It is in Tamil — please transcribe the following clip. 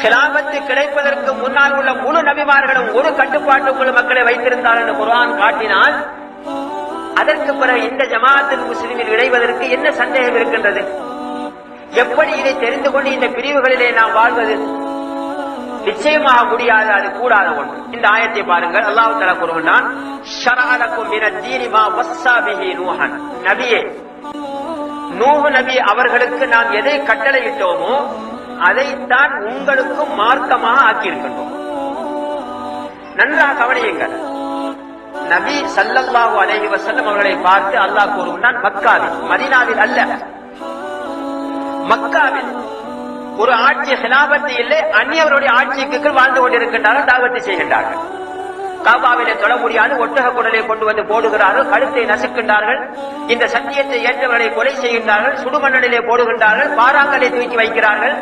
கிலாபத்து கிடைப்பதற்கு முன்னால் உள்ள முழு நபிமார்களும் ஒரு கட்டுப்பாட்டுக்குள் மக்களை வைத்திருந்தார் என்று குர்ஆன் காட்டினால், அதற்கு பிறகு இந்த ஜமாஅத்துல் முஸ்லிமில் இணைவதற்கு என்ன சந்தேகம் இருக்கின்றது? எப்படி இதை தெரிந்து கொண்டு இந்த பிரிவுகளிலே நாம் வாழ்வது? நிச்சயமாக முடியாது, அது கூடாத ஒன்று. இந்த ஆயத்தை பாருங்கள். அல்லாஹ் தஆலா கூறுகிறான், ஷரஅலக்கும் மினத்-தீனி மா வஸ்ஸா பிஹி நூஹன். நபியே, நூஹ் நபி அவர்களுக்கு நாம் எதை கட்டளையிட்டோமோ அதைத்தான் உங்களுக்கும் மார்க்கமாக ஆக்கியிருக்கின்றோம். நன்றாக கவனியுங்கள். நபி ஸல்லல்லாஹு அலைஹி வஸல்லம் அவர்களை பார்த்து அல்லாஹ் கூறுகிறான், மக்காவில், மதீனாவில் அல்ல, மக்காவில் ஒரு ஆட்சி ஹிலாபத்து இல்லை, அந்நியவருடைய ஆட்சிக்கு வாழ்ந்து கொண்டிருக்கின்றார்கள், தாவத்து செய்கின்றார்கள். காபாவிலே தொழ முடியாது, ஒட்டக குடலை கொண்டு வந்து போடுகிறார்கள், கழுத்தை நசுக்கின்றார்கள், இந்த சத்தியத்தை ஏற்றவர்களை கொலை செய்கின்றார்கள், சுடுமண்ணலிலே போடுகின்றார்கள், பாறாங்கலை தூக்கி வைக்கிறார்கள்.